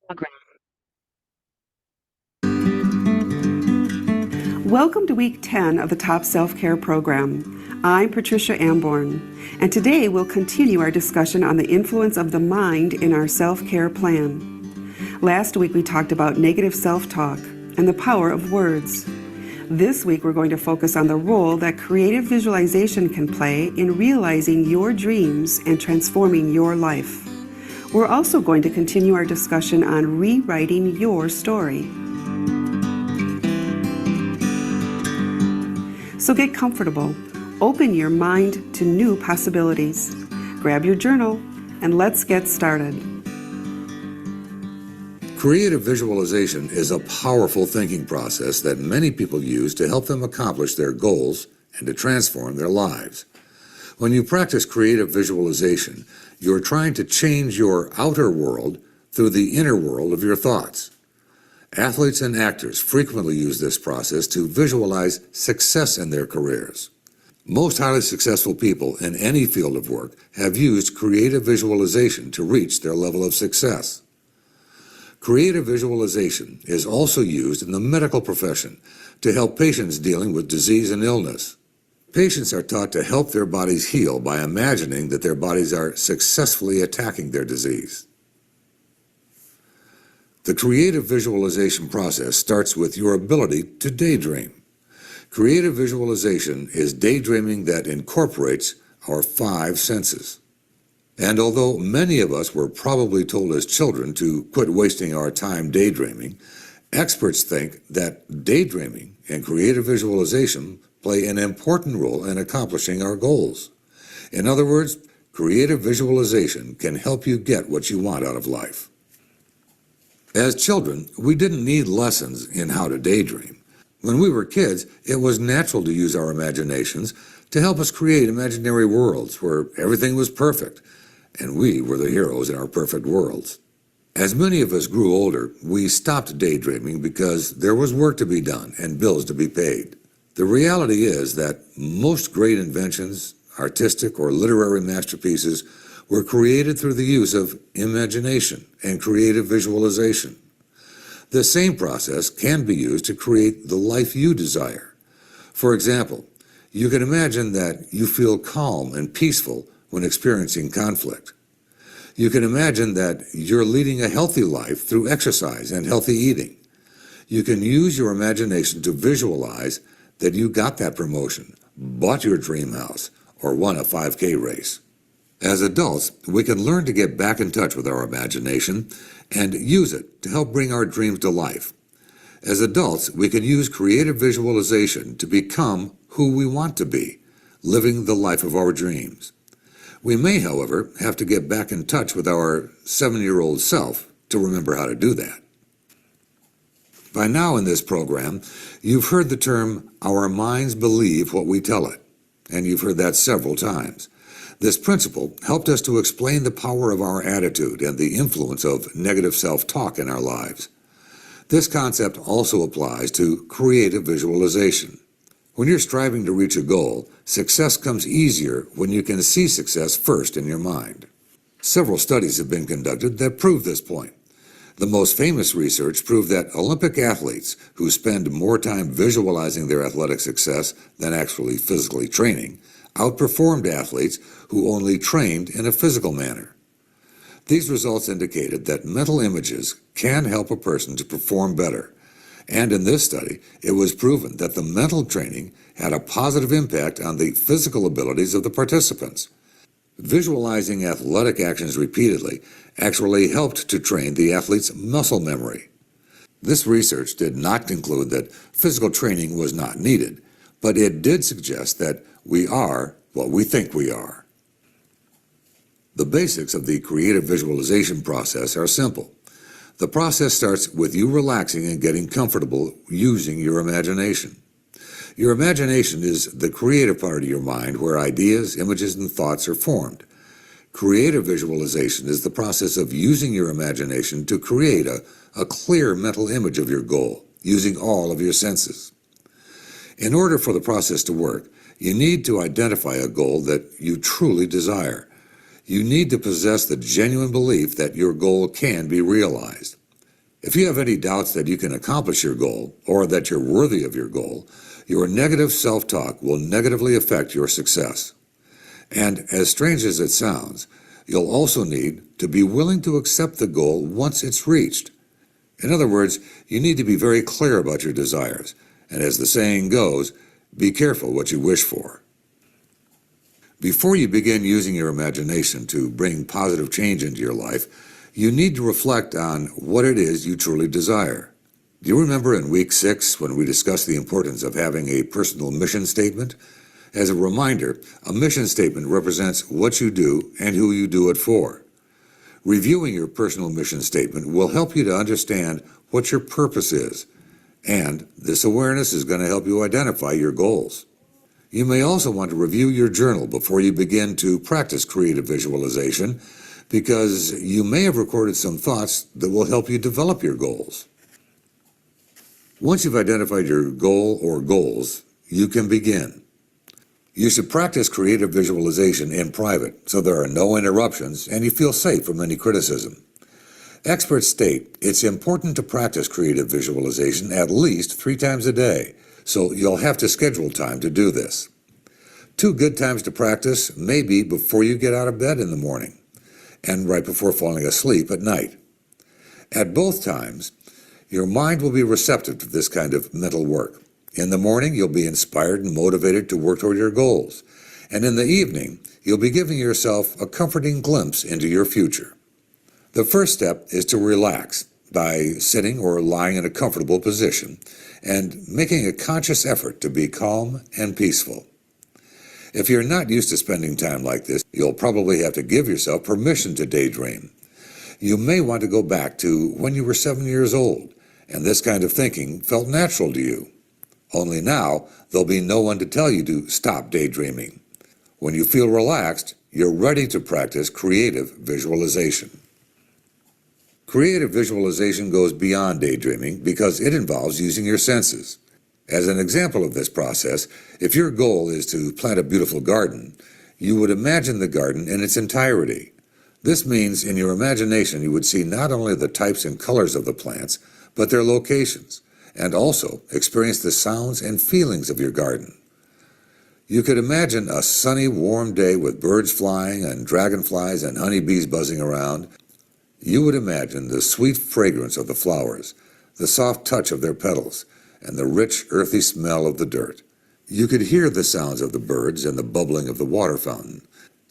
program. Welcome to week 10 of the Top Self-Care program. I'm Patricia Amborn, and today we'll continue our discussion on the influence of the mind in our self-care plan. Last week we talked about negative self-talk and the power of words. This week we're going to focus on the role that creative visualization can play in realizing your dreams and transforming your life. We're also going to continue our discussion on rewriting your story. So get comfortable, open your mind to new possibilities. Grab your journal, and let's get started. Creative visualization is a powerful thinking process that many people use to help them accomplish their goals and to transform their lives. When you practice creative visualization, you're trying to change your outer world through the inner world of your thoughts. Athletes and actors frequently use this process to visualize success in their careers. Most highly successful people in any field of work have used creative visualization to reach their level of success. Creative visualization is also used in the medical profession to help patients dealing with disease and illness. Patients are taught to help their bodies heal by imagining that their bodies are successfully attacking their disease. The creative visualization process starts with your ability to daydream. Creative visualization is daydreaming that incorporates our 5 senses. And although many of us were probably told as children to quit wasting our time daydreaming, experts think that daydreaming and creative visualization play an important role in accomplishing our goals. In other words, creative visualization can help you get what you want out of life. As children, we didn't need lessons in how to daydream. When we were kids, it was natural to use our imaginations to help us create imaginary worlds where everything was perfect, and we were the heroes in our perfect worlds. As many of us grew older, we stopped daydreaming because there was work to be done and bills to be paid. The reality is that most great inventions, artistic or literary masterpieces, were created through the use of imagination and creative visualization. The same process can be used to create the life you desire. For example, you can imagine that you feel calm and peaceful when experiencing conflict. You can imagine that you're leading a healthy life through exercise and healthy eating. You can use your imagination to visualize that you got that promotion, bought your dream house, or won a 5K race. As adults, we can learn to get back in touch with our imagination and use it to help bring our dreams to life. As adults, we can use creative visualization to become who we want to be, living the life of our dreams. We may, however, have to get back in touch with our 7-year-old self to remember how to do that. By now in this program, you've heard the term, "our minds believe what we tell it," and you've heard that several times. This principle helped us to explain the power of our attitude and the influence of negative self-talk in our lives. This concept also applies to creative visualization. When you're striving to reach a goal, success comes easier when you can see success first in your mind. Several studies have been conducted that prove this point. The most famous research proved that Olympic athletes who spend more time visualizing their athletic success than actually physically training outperformed athletes who only trained in a physical manner. These results indicated that mental images can help a person to perform better, and in this study, it was proven that the mental training had a positive impact on the physical abilities of the participants. Visualizing athletic actions repeatedly actually helped to train the athlete's muscle memory. This research did not conclude that physical training was not needed, but it did suggest that we are what we think we are. The basics of the creative visualization process are simple. The process starts with you relaxing and getting comfortable using your imagination. Your imagination is the creative part of your mind where ideas, images, and thoughts are formed. Creative visualization is the process of using your imagination to create a clear mental image of your goal, using all of your senses. In order for the process to work, you need to identify a goal that you truly desire. You need to possess the genuine belief that your goal can be realized. If you have any doubts that you can accomplish your goal or that you're worthy of your goal, your negative self-talk will negatively affect your success. And as strange as it sounds, you'll also need to be willing to accept the goal once it's reached. In other words, you need to be very clear about your desires, and as the saying goes, be careful what you wish for. Before you begin using your imagination to bring positive change into your life, you need to reflect on what it is you truly desire. Do you remember in week 6 when we discussed the importance of having a personal mission statement? As a reminder, a mission statement represents what you do and who you do it for. Reviewing your personal mission statement will help you to understand what your purpose is, and this awareness is going to help you identify your goals. You may also want to review your journal before you begin to practice creative visualization, because you may have recorded some thoughts that will help you develop your goals. Once you've identified your goal or goals, you can begin. You should practice creative visualization in private so there are no interruptions and you feel safe from any criticism. Experts state it's important to practice creative visualization at least 3 times a day, so you'll have to schedule time to do this. 2 good times to practice may be before you get out of bed in the morning and right before falling asleep at night. At both times, your mind will be receptive to this kind of mental work. In the morning, you'll be inspired and motivated to work toward your goals. And in the evening, you'll be giving yourself a comforting glimpse into your future. The first step is to relax by sitting or lying in a comfortable position and making a conscious effort to be calm and peaceful. If you're not used to spending time like this, you'll probably have to give yourself permission to daydream. You may want to go back to when you were 7 years old, and this kind of thinking felt natural to you. Only now, there'll be no one to tell you to stop daydreaming. When you feel relaxed, you're ready to practice creative visualization. Creative visualization goes beyond daydreaming because it involves using your senses. As an example of this process, if your goal is to plant a beautiful garden, you would imagine the garden in its entirety. This means in your imagination you would see not only the types and colors of the plants, but their locations, and also experience the sounds and feelings of your garden. You could imagine a sunny, warm day with birds flying and dragonflies and honeybees buzzing around. You would imagine the sweet fragrance of the flowers, the soft touch of their petals, and the rich, earthy smell of the dirt. You could hear the sounds of the birds and the bubbling of the water fountain.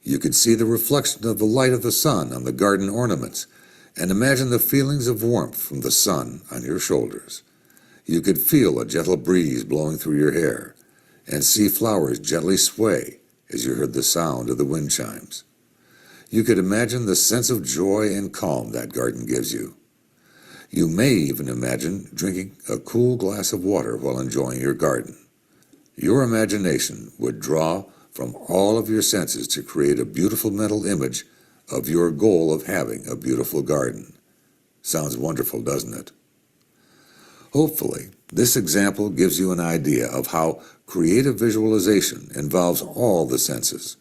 You could see the reflection of the light of the sun on the garden ornaments, and imagine the feelings of warmth from the sun on your shoulders. You could feel a gentle breeze blowing through your hair, and see flowers gently sway as you heard the sound of the wind chimes. You could imagine the sense of joy and calm that garden gives you. You may even imagine drinking a cool glass of water while enjoying your garden. Your imagination would draw from all of your senses to create a beautiful mental image of your goal of having a beautiful garden. Sounds wonderful, doesn't it? Hopefully, this example gives you an idea of how creative visualization involves all the senses.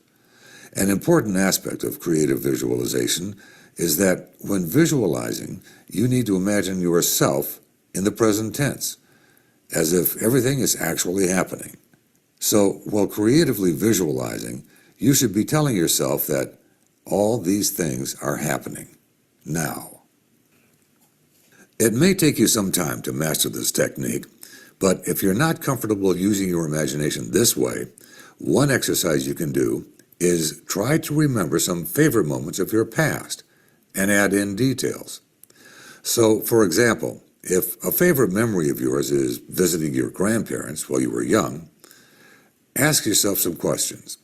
An important aspect of creative visualization is that when visualizing, you need to imagine yourself in the present tense, as if everything is actually happening. So, while creatively visualizing, you should be telling yourself that all these things are happening now. It may take you some time to master this technique, but if you're not comfortable using your imagination this way, one exercise you can do is try to remember some favorite moments of your past and add in details. So, for example, if a favorite memory of yours is visiting your grandparents while you were young, ask yourself some questions.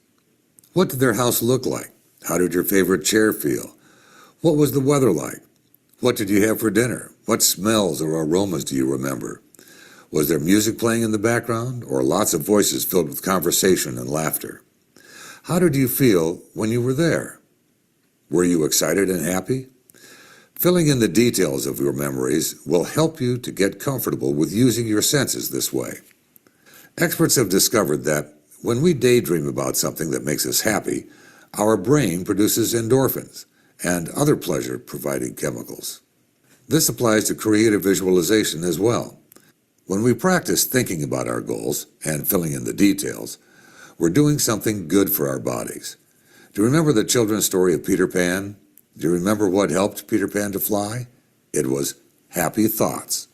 What did their house look like? How did your favorite chair feel? What was the weather like? What did you have for dinner? What smells or aromas do you remember? Was there music playing in the background, or lots of voices filled with conversation and laughter? How did you feel when you were there? Were you excited and happy? Filling in the details of your memories will help you to get comfortable with using your senses this way. Experts have discovered that when we daydream about something that makes us happy, our brain produces endorphins and other pleasure-providing chemicals. This applies to creative visualization as well. When we practice thinking about our goals and filling in the details, we're doing something good for our bodies. Do you remember the children's story of Peter Pan? Do you remember what helped Peter Pan to fly? It was happy thoughts.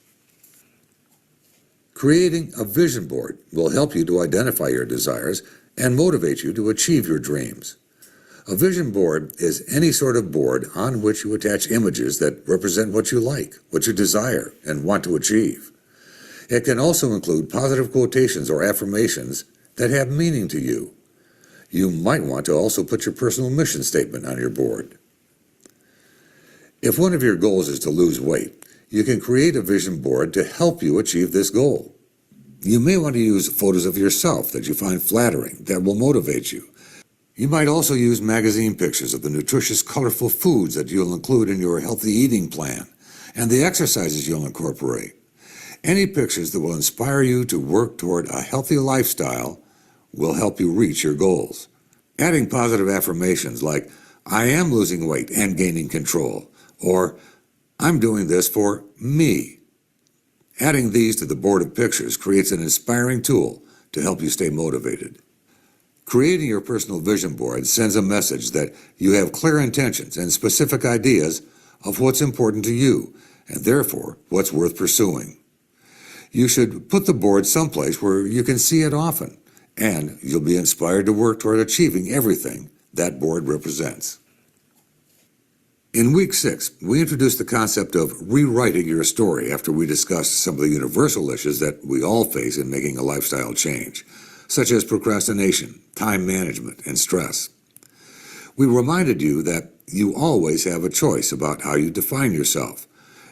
Creating a vision board will help you to identify your desires and motivate you to achieve your dreams. A vision board is any sort of board on which you attach images that represent what you like, what you desire, and want to achieve. It can also include positive quotations or affirmations that have meaning to you. You might want to also put your personal mission statement on your board. If one of your goals is to lose weight, you can create a vision board to help you achieve this goal. You may want to use photos of yourself that you find flattering, that will motivate you. You might also use magazine pictures of the nutritious, colorful foods that you'll include in your healthy eating plan and the exercises you'll incorporate. Any pictures that will inspire you to work toward a healthy lifestyle will help you reach your goals. Adding positive affirmations like, "I am losing weight and gaining control," or "I'm doing this for me." Adding these to the board of pictures creates an inspiring tool to help you stay motivated. Creating your personal vision board sends a message that you have clear intentions and specific ideas of what's important to you, and therefore what's worth pursuing. You should put the board someplace where you can see it often, and you'll be inspired to work toward achieving everything that board represents. In week 6, we introduced the concept of rewriting your story after we discussed some of the universal issues that we all face in making a lifestyle change, such as procrastination, time management, and stress. We reminded you that you always have a choice about how you define yourself,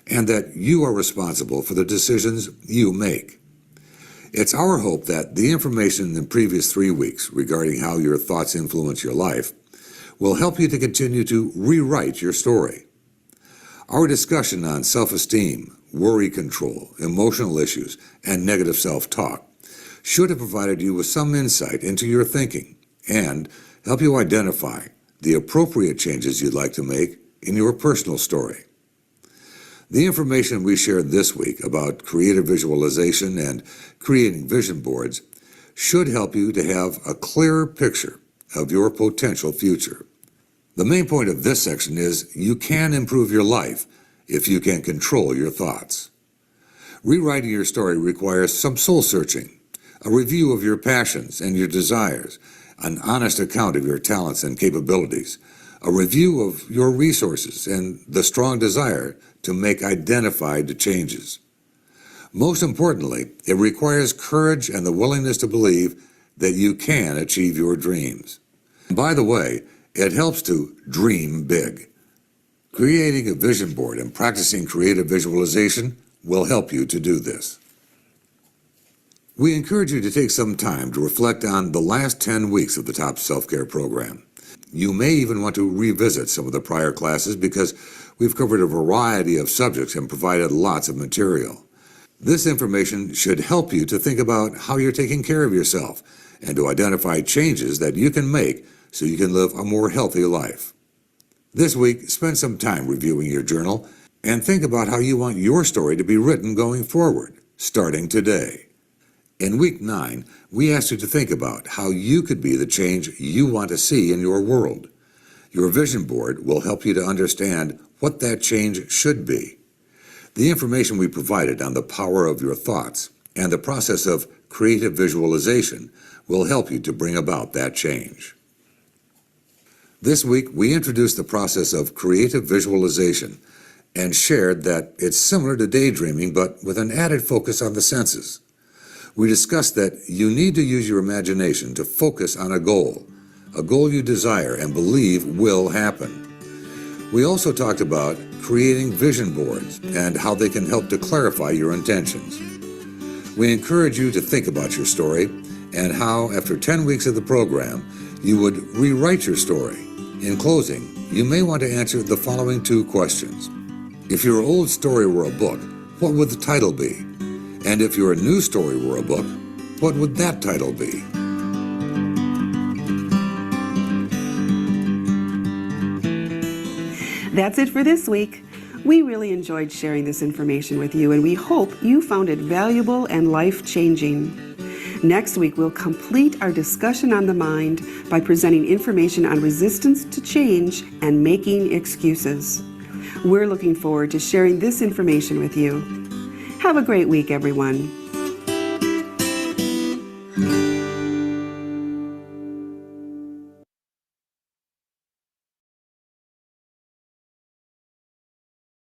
and that you are responsible for the decisions you make. It's our hope that the information in the previous 3 weeks regarding how your thoughts influence your life will help you to continue to rewrite your story. Our discussion on self-esteem, worry control, emotional issues, and negative self-talk should have provided you with some insight into your thinking and help you identify the appropriate changes you'd like to make in your personal story. The information we shared this week about creative visualization and creating vision boards should help you to have a clearer picture of your potential future. The main point of this section is you can improve your life if you can control your thoughts. Rewriting your story requires some soul searching, a review of your passions and your desires, an honest account of your talents and capabilities, a review of your resources, and the strong desire to make identified changes. Most importantly, it requires courage and the willingness to believe that you can achieve your dreams. By the way, it helps to dream big. Creating a vision board and practicing creative visualization will help you to do this. We encourage you to take some time to reflect on the last 10 weeks of the Top Self-Care program. You may even want to revisit some of the prior classes because we've covered a variety of subjects and provided lots of material. This information should help you to think about how you're taking care of yourself and to identify changes that you can make so you can live a more healthy life. This week, spend some time reviewing your journal and think about how you want your story to be written going forward, starting today. In week 9, we asked you to think about how you could be the change you want to see in your world. Your vision board will help you to understand what that change should be. The information we provided on the power of your thoughts and the process of creative visualization will help you to bring about that change. This week, we introduced the process of creative visualization and shared that it's similar to daydreaming, but with an added focus on the senses. We discussed that you need to use your imagination to focus on a goal you desire and believe will happen. We also talked about creating vision boards and how they can help to clarify your intentions. We encourage you to think about your story and how, after 10 weeks of the program, you would rewrite your story. In closing, you may want to answer the following 2 questions. If your old story were a book, what would the title be? And if your new story were a book, what would that title be? That's it for this week. We really enjoyed sharing this information with you, and we hope you found it valuable and life-changing. Next week, we'll complete our discussion on the mind by presenting information on resistance to change and making excuses. We're looking forward to sharing this information with you. Have a great week, everyone.